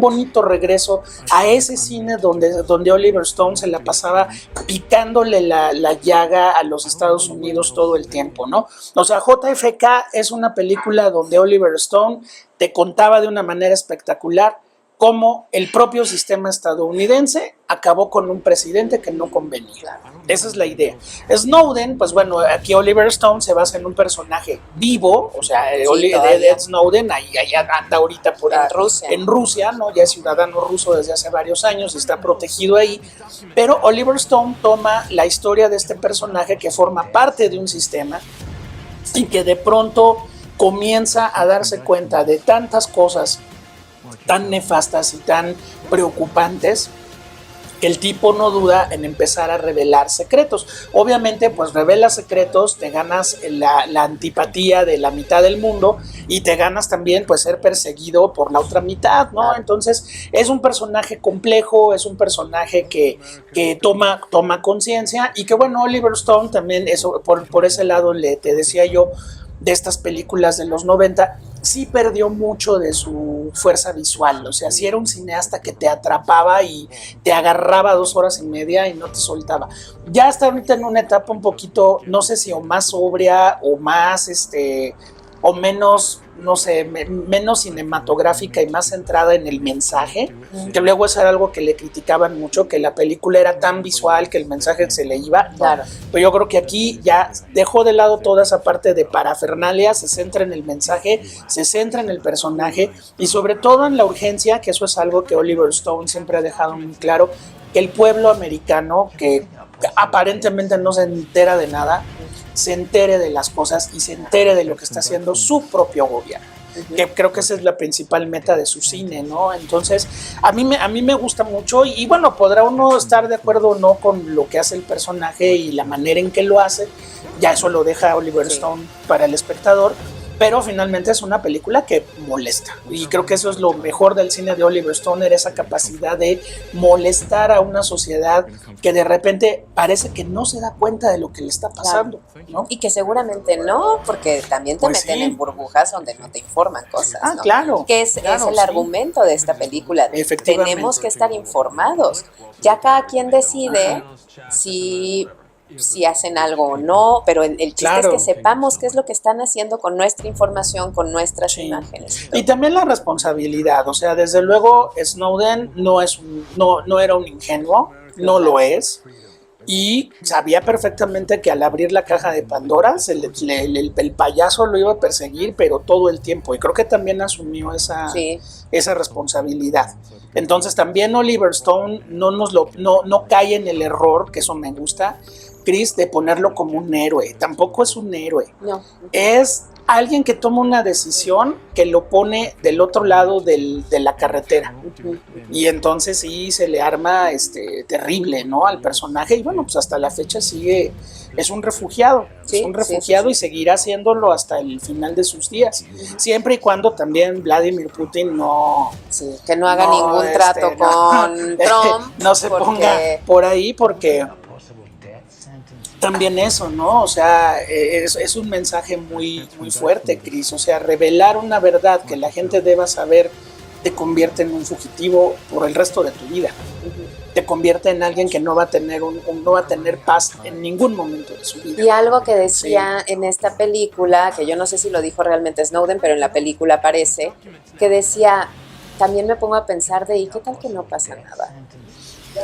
bonito regreso a ese cine donde Oliver Stone se la pasaba picándole la llaga a los Estados Unidos todo el tiempo, ¿no? O sea, JFK es una película donde Oliver Stone te contaba de una manera espectacular cómo el propio sistema estadounidense acabó con un presidente que no convenía. Esa es la idea. Snowden, pues bueno, aquí Oliver Stone se basa en un personaje vivo, o sea, Ed Snowden, ahí anda ahorita en Rusia, ¿no? Ya es ciudadano ruso desde hace varios años y está protegido ahí, pero Oliver Stone toma la historia de este personaje que forma parte de un sistema y que de pronto comienza a darse cuenta de tantas cosas tan nefastas y tan preocupantes que el tipo no duda en empezar a revelar secretos. Obviamente, pues revela secretos, te ganas la antipatía de la mitad del mundo y te ganas también pues ser perseguido por la otra mitad, ¿no? Entonces es un personaje complejo, es un personaje que toma conciencia, y que bueno, Oliver Stone también, eso por ese lado te decía yo, de estas películas de los 90, sí perdió mucho de su fuerza visual. O sea, sí era un cineasta que te atrapaba y te agarraba 2 horas y media y no te soltaba. Ya está ahorita en una etapa un poquito, no sé si o más sobria o más, o menos, no sé, menos cinematográfica y más centrada en el mensaje, que luego eso era algo que le criticaban mucho, que la película era tan visual que el mensaje se le iba. Claro. Pero yo creo que aquí ya dejó de lado toda esa parte de parafernalia, se centra en el mensaje, se centra en el personaje y sobre todo en la urgencia, que eso es algo que Oliver Stone siempre ha dejado muy claro, que el pueblo americano, que aparentemente no se entera de nada, se entere de las cosas y se entere de lo que está haciendo su propio gobierno, que creo que esa es la principal meta de su cine, ¿no? Entonces, a mí me gusta mucho y bueno, podrá uno estar de acuerdo o no con lo que hace el personaje y la manera en que lo hace, ya eso lo deja Oliver Stone para el espectador, pero finalmente es una película que molesta y creo que eso es lo mejor del cine de Oliver Stone, era esa capacidad de molestar a una sociedad que de repente parece que no se da cuenta de lo que le está pasando, ¿no? Y que seguramente no, porque también te Pues meten sí. en burbujas donde no te informan cosas, ¿no? Claro. Que es el argumento de esta película. Efectivamente. Tenemos que estar informados. Ya cada quien decide si hacen algo o no, pero el chiste es que sepamos qué es lo que están haciendo con nuestra información, con nuestras imágenes. Y también la responsabilidad, o sea, desde luego Snowden no era un ingenuo, no lo es, y sabía perfectamente que al abrir la caja de Pandora el payaso lo iba a perseguir, pero todo el tiempo, y creo que también asumió esa responsabilidad. Entonces también Oliver Stone no cae en el error, que eso me gusta, Chris, de ponerlo como un héroe. Tampoco es un héroe. No. Es alguien que toma una decisión que lo pone del otro lado de la carretera. Y entonces sí se le arma terrible, ¿no? Al personaje. Y bueno, pues hasta la fecha sigue. Es un refugiado. Sí, es un refugiado y seguirá siéndolo hasta el final de sus días. Siempre y cuando también Vladimir Putin que no haga ningún trato con Trump. No se ponga por ahí porque también eso, ¿no? O sea, es un mensaje muy, muy fuerte, Cris. O sea, revelar una verdad que la gente deba saber te convierte en un fugitivo por el resto de tu vida. Te convierte en alguien que no va a tener no va a tener paz en ningún momento de su vida. Y algo que decía en esta película, que yo no sé si lo dijo realmente Snowden, pero en la película aparece, que decía, también me pongo a pensar ¿y qué tal que no pasa nada?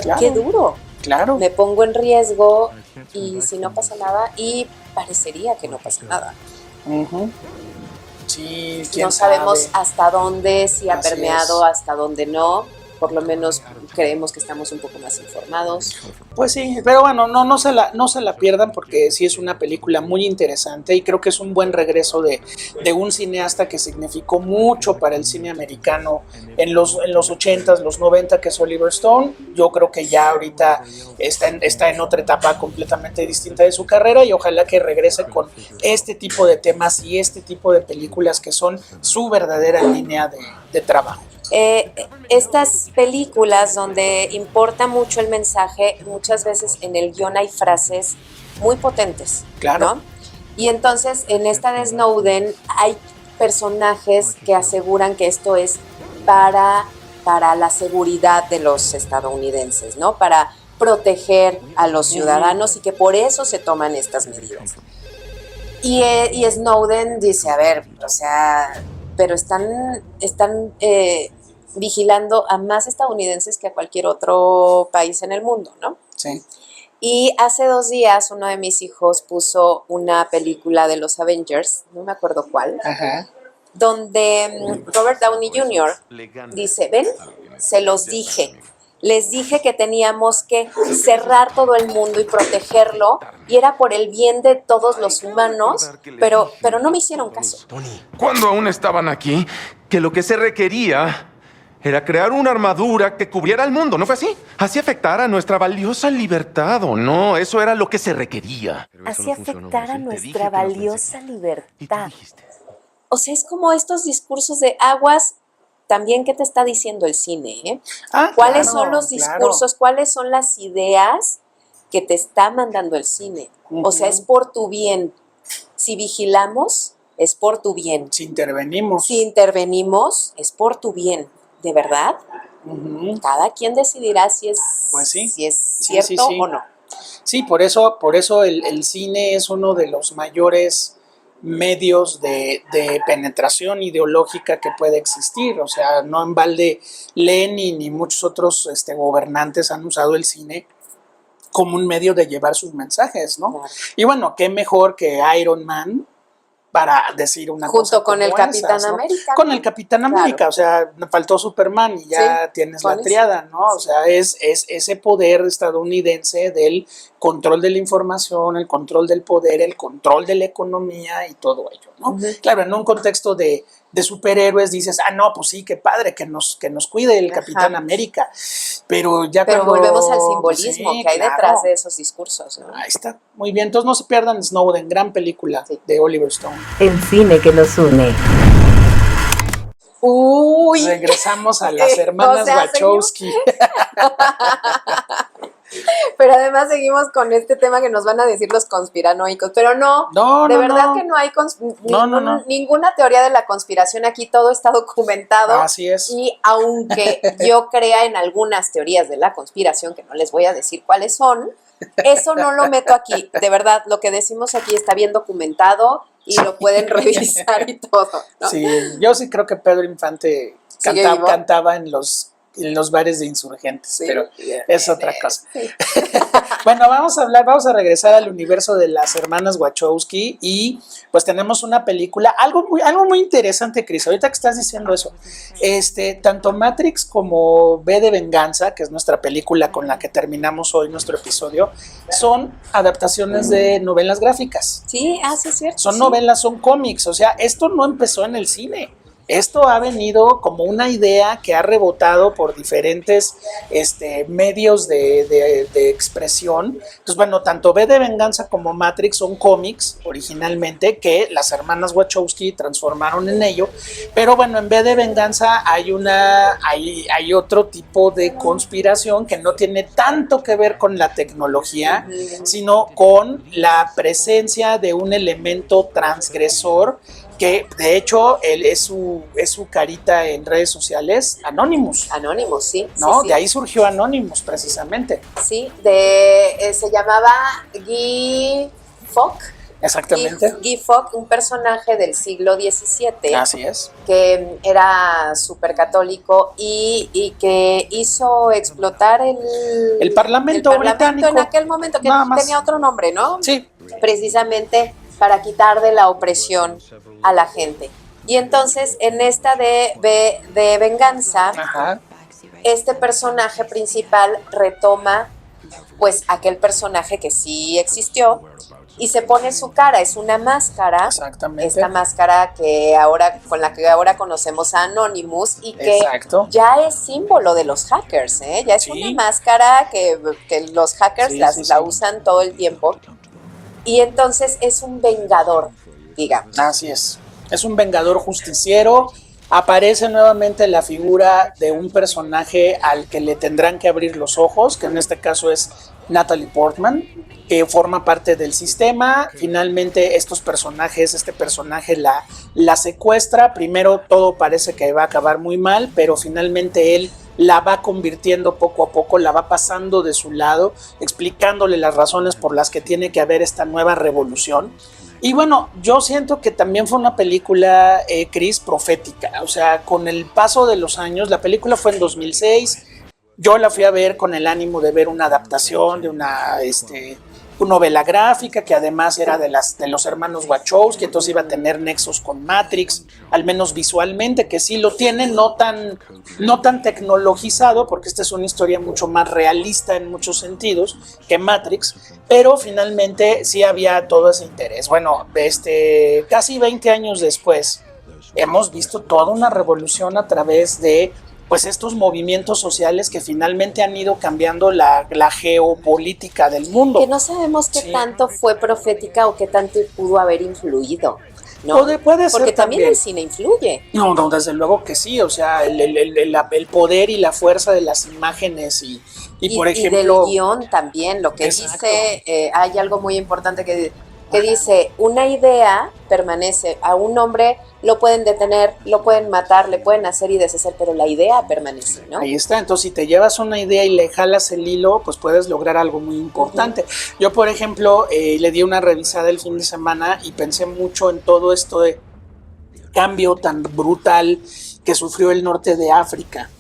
Claro. Qué duro. Claro. Me pongo en riesgo y si no pasa nada, y parecería que no pasa nada. Sí, no sabemos hasta dónde, si ha permeado, hasta dónde no. Por lo menos creemos que estamos un poco más informados. Pues sí, pero bueno, no se la pierdan porque sí es una película muy interesante y creo que es un buen regreso de un cineasta que significó mucho para el cine americano en los 80s, los 90, que es Oliver Stone. Yo creo que ya ahorita está en otra etapa completamente distinta de su carrera y ojalá que regrese con este tipo de temas y este tipo de películas que son su verdadera línea de trabajo. Estas películas donde importa mucho el mensaje, muchas veces en el guión hay frases muy potentes, claro, ¿no? Y entonces en esta de Snowden hay personajes que aseguran que esto es para la seguridad de los estadounidenses, ¿no? Para proteger a los ciudadanos y que por eso se toman estas medidas. Y Snowden dice, a ver, o sea, pero están vigilando a más estadounidenses que a cualquier otro país en el mundo, ¿no? Sí. Y hace 2 días uno de mis hijos puso una película de los Avengers, no me acuerdo cuál, donde Robert Downey Jr. dice, ven, se los dije. Les dije que teníamos que cerrar todo el mundo y protegerlo, y era por el bien de todos los humanos, pero no me hicieron caso. Cuando aún estaban aquí, que lo que se requería era crear una armadura que cubriera el mundo, ¿no fue así? Así afectara nuestra valiosa libertad, ¿o no? Eso era lo que se requería. Así afectara nuestra valiosa libertad. O sea, es como estos discursos de aguas. También, ¿qué te está diciendo el cine? ¿Cuáles son los discursos? ¿Cuáles son las ideas que te está mandando el cine? O sea, es por tu bien. Si vigilamos, es por tu bien. Si intervenimos. Si intervenimos, es por tu bien. ¿De verdad? Cada quien decidirá si es, pues sí. si es cierto o no. Sí, por eso el cine es uno de los mayores medios de penetración ideológica que puede existir. O sea, no en balde Lenin y muchos otros gobernantes han usado el cine como un medio de llevar sus mensajes, ¿no? Claro. Y bueno, qué mejor que Iron Man para decir una junto cosa con el Capitán América. Con el Capitán América, claro. O sea, faltó Superman y ya tienes la triada, ¿no? O sea, es ese poder estadounidense del control de la información, el control del poder, el control de la economía y todo ello, ¿no? Claro, en un contexto de superhéroes dices, no, pues sí, qué padre, que nos cuide el Capitán América, pero ya cuando volvemos al simbolismo que hay detrás de esos discursos, ¿no? Ahí está, muy bien, entonces no se pierdan Snowden, gran película de Oliver Stone. El cine que nos une. Uy, regresamos a las hermanas Wachowski. Pero además seguimos con este tema que nos van a decir los conspiranoicos, pero no, de verdad que no hay ninguna teoría de la conspiración aquí, todo está documentado. Así es. Y aunque yo crea en algunas teorías de la conspiración, que no les voy a decir cuáles son, eso no lo meto aquí. De verdad, lo que decimos aquí está bien documentado y lo pueden revisar y todo, ¿no? Sí, yo sí creo que Pedro Infante cantaba en los bares de insurgentes, pero es otra cosa. Sí. Bueno, vamos a regresar al universo de las hermanas Wachowski y pues tenemos una película, algo muy interesante, Cris, ahorita que estás diciendo eso, tanto Matrix como V de Venganza, que es nuestra película con la que terminamos hoy nuestro episodio, son adaptaciones de novelas gráficas. Sí, sí es cierto. Son novelas, son cómics, o sea, esto no empezó en el cine. Esto ha venido como una idea que ha rebotado por diferentes medios de expresión. Entonces, bueno, tanto V de Venganza como Matrix son cómics originalmente que las hermanas Wachowski transformaron en ello. Pero bueno, en V de Venganza hay otro tipo de conspiración que no tiene tanto que ver con la tecnología, sino con la presencia de un elemento transgresor que de hecho él es su carita en redes sociales, Anonymous. Anonymous, sí. ¿No? Sí. De ahí surgió Anonymous, precisamente. Sí, se llamaba Guy Fawkes. Exactamente. Guy Fawkes, un personaje del siglo XVII. Así es. Que era súper católico y que hizo explotar el Parlamento británico. En aquel momento, que tenía otro nombre, ¿no? Sí. Precisamente para quitar de la opresión a la gente. Y entonces, en esta de Venganza, este personaje principal retoma pues aquel personaje que sí existió y se pone su cara, es una máscara. Exactamente. Esta máscara con la que ahora conocemos a Anonymous y que ya es símbolo de los hackers, ¿eh? Ya es una máscara que los hackers la usan todo el tiempo. Y entonces es un vengador, digamos. Así es. Es un vengador justiciero. Aparece nuevamente la figura de un personaje al que le tendrán que abrir los ojos, que en este caso es Natalie Portman, que forma parte del sistema. Finalmente este personaje la secuestra. Primero todo parece que va a acabar muy mal, pero finalmente él la va convirtiendo poco a poco, la va pasando de su lado, explicándole las razones por las que tiene que haber esta nueva revolución. Y bueno, yo siento que también fue una película, Cris, profética. O sea, con el paso de los años, la película fue en 2006, yo la fui a ver con el ánimo de ver una adaptación de una novela gráfica que además era de los hermanos Wachowski, entonces iba a tener nexos con Matrix, al menos visualmente, que sí lo tiene, no tan tecnologizado, porque esta es una historia mucho más realista en muchos sentidos que Matrix, pero finalmente sí había todo ese interés. Bueno, casi 20 años después hemos visto toda una revolución a través de pues estos movimientos sociales que finalmente han ido cambiando la geopolítica del mundo. Que no sabemos qué tanto fue profética o qué tanto pudo haber influido, ¿no? Puede ser. Porque también el cine influye. No, desde luego que sí, o sea, el poder y la fuerza de las imágenes y por ejemplo... Y del guión también, lo que dice, hay algo muy importante que que dice, una idea permanece, a un hombre lo pueden detener, lo pueden matar, le pueden hacer y deshacer, pero la idea permanece, ¿no? Ahí está, entonces si te llevas una idea y le jalas el hilo, pues puedes lograr algo muy importante. Yo, por ejemplo, le di una revisada el fin de semana y pensé mucho en todo esto de cambio tan brutal que sufrió el norte de África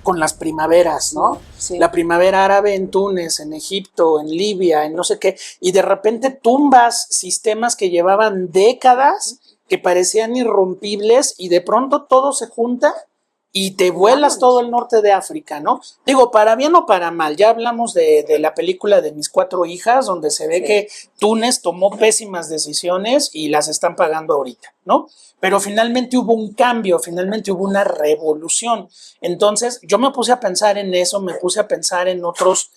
con las primaveras, ¿no? Sí. La primavera árabe en Túnez, en Egipto, en Libia, en no sé qué, y de repente tumbas sistemas que llevaban décadas, que parecían irrompibles, y de pronto todo se junta y te vuelas todo el norte de África, ¿no? Digo, para bien o para mal, ya hablamos de la película de Mis 4 hijas, donde se ve que Túnez tomó pésimas decisiones y las están pagando ahorita, ¿no? Pero finalmente hubo un cambio, finalmente hubo una revolución. Entonces, yo me puse a pensar en eso, me puse a pensar en otros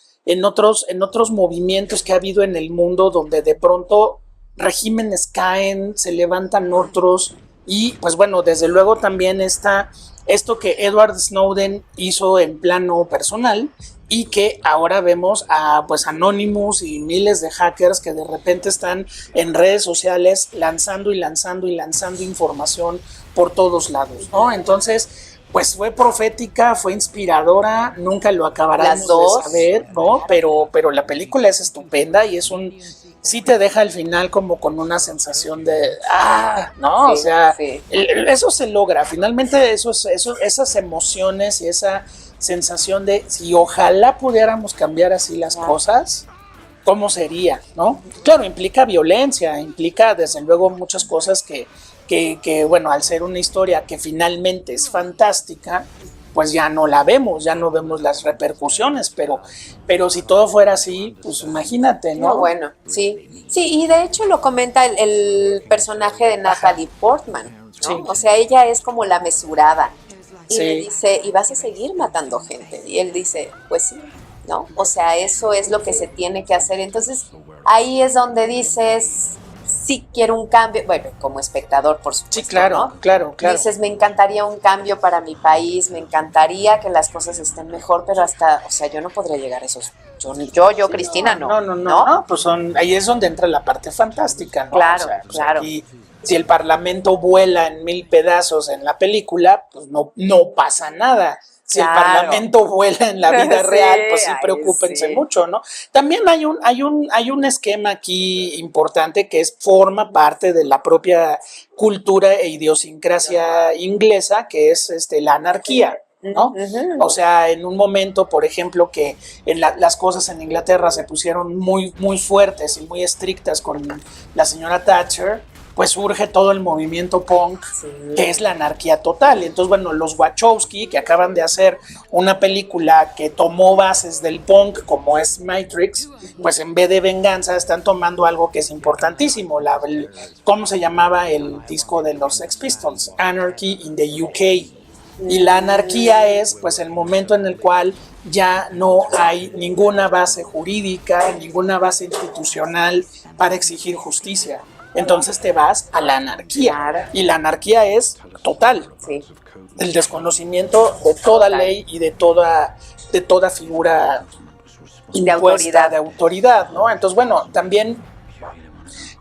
movimientos que ha habido en el mundo, donde de pronto regímenes caen, se levantan otros, y pues bueno, desde luego también está esto que Edward Snowden hizo en plano personal, y que ahora vemos a pues Anonymous y miles de hackers que de repente están en redes sociales lanzando información por todos lados, ¿no? Entonces, pues fue profética, fue inspiradora, nunca lo acabaremos de saber, ¿no? Pero la película es estupenda y sí te deja al final como con una sensación de, ¿no? Sí, o sea, sí. Eso se logra, finalmente esas emociones y esa sensación de, si ojalá pudiéramos cambiar así las cosas, ¿cómo sería, no? Claro, implica violencia, implica desde luego muchas cosas que bueno, al ser una historia que finalmente es fantástica, pues ya no la vemos, ya no vemos las repercusiones, pero si todo fuera así, pues imagínate, ¿no? No, bueno, sí. Sí, y de hecho lo comenta el personaje de Natalie Portman, ¿no? Sí. O sea, ella es como la mesurada. Y Sí. le dice, ¿y vas a seguir matando gente? Y él dice, pues sí, ¿no? O sea, eso es lo que se tiene que hacer. Entonces, ahí es donde dices, sí quiero un cambio, bueno, como espectador, por supuesto, Sí, claro, ¿no? claro. Dices, me encantaría un cambio para mi país, me encantaría que las cosas estén mejor, pero hasta, o sea, yo no podría llegar a esos, yo, Cristina, no. No, pues ahí es donde entra la parte fantástica, ¿no? Claro, O sea, pues claro. aquí, si el Parlamento vuela en 1000 pedazos en la película, pues no pasa nada. Si el Parlamento vuela en la vida Sí, real, pues sí, ay, preocúpense sí. mucho, ¿no? También hay un esquema aquí importante que forma parte de la propia cultura e idiosincrasia inglesa, que es la anarquía, ¿no? O sea, en un momento, por ejemplo, que las cosas en Inglaterra se pusieron muy, muy fuertes y muy estrictas con la señora Thatcher, pues surge todo el movimiento punk, que es la anarquía total. Entonces, bueno, los Wachowski, que acaban de hacer una película que tomó bases del punk, como es Matrix, pues en vez de venganza están tomando algo que es importantísimo. ¿Cómo se llamaba el disco de los Sex Pistols? Anarchy in the UK. Y la anarquía es pues el momento en el cual ya no hay ninguna base jurídica, ninguna base institucional para exigir justicia. Entonces te vas a la anarquía. Claro. Y la anarquía es total. Sí. El desconocimiento de toda ley y de toda figura impuesta de autoridad, ¿no? Entonces, bueno, también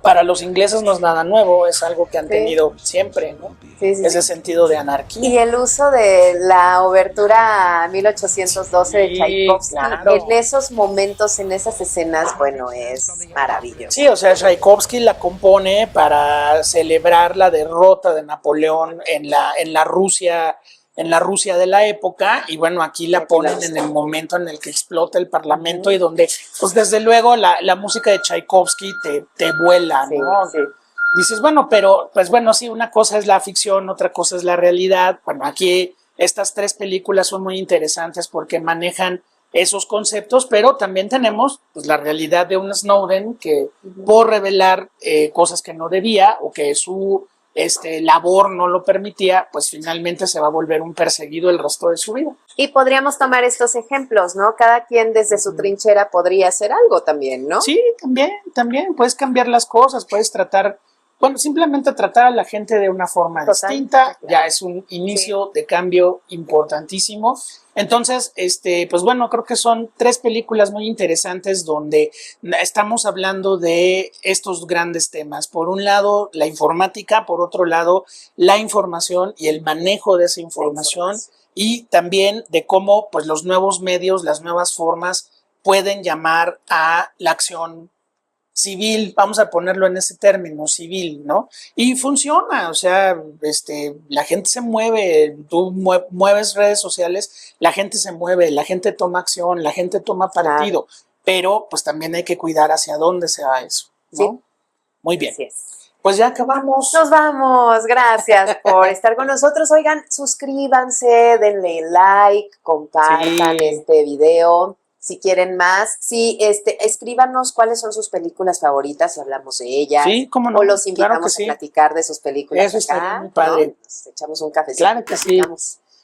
para los ingleses no es nada nuevo, es algo que han tenido siempre, ¿no? Sí, Ese sentido de anarquía. Y el uso de la obertura 1812 de Tchaikovsky, claro. en esos momentos, en esas escenas, bueno, es maravilloso. Sí, o sea, Tchaikovsky la compone para celebrar la derrota de Napoleón en la Rusia de la época, y bueno, aquí la ponen en el momento en el que explota el Parlamento y donde, pues desde luego la música de Tchaikovsky te vuela, ¿no? Sí. Dices, bueno, pero, pues bueno, sí, una cosa es la ficción, otra cosa es la realidad. Bueno, aquí estas 3 películas son muy interesantes porque manejan esos conceptos, pero también tenemos pues la realidad de un Snowden que por revelar cosas que no debía o que su labor no lo permitía, pues finalmente se va a volver un perseguido el resto de su vida. Y podríamos tomar estos ejemplos, ¿no? Cada quien desde su trinchera podría hacer algo también, ¿no? Sí, también puedes cambiar las cosas, puedes tratar bueno, simplemente tratar a la gente de una forma distinta, ya es un inicio de cambio importantísimo. Entonces, pues bueno, creo que son 3 películas muy interesantes donde estamos hablando de estos grandes temas. Por un lado, la informática, por otro lado, la información y el manejo de esa información, y también de cómo pues los nuevos medios, las nuevas formas pueden llamar a la acción civil, vamos a ponerlo en ese término, civil, ¿no? Y funciona, o sea, la gente se mueve, tú mueves redes sociales, la gente se mueve, la gente toma acción, la gente toma partido, pero pues también hay que cuidar hacia dónde se va eso, ¿no? Sí. Muy bien. Así es. Pues ya acabamos. Nos vamos, gracias por estar con nosotros. Oigan, suscríbanse, denle like, compartan este video. Si quieren más, escríbanos cuáles son sus películas favoritas y hablamos de ellas. Sí, cómo no. O los invitamos a platicar de sus películas. Eso estaría muy padre. ¿No? Nos echamos un cafecito. Claro que sí.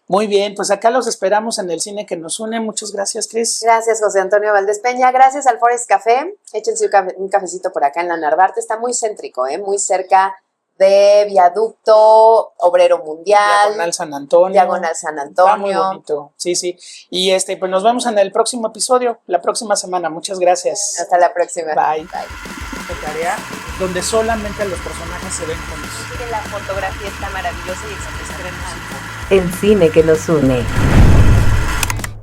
Muy bien, pues acá los esperamos en el Cine que nos une. Muchas gracias, Cris. Gracias, José Antonio Valdés Peña. Gracias al Forest Café. Échense un cafecito por acá en la Narvarte. Está muy céntrico, muy cerca de Viaducto Obrero Mundial. Diagonal San Antonio. Diagonal San Antonio. Está muy bonito. Sí, sí. Y pues nos vemos en el próximo episodio, la próxima semana. Muchas gracias. Hasta la próxima. Bye. Bye. Tarea donde solamente los personajes se ven juntos. La fotografía está maravillosa y el cine El Cine que nos une.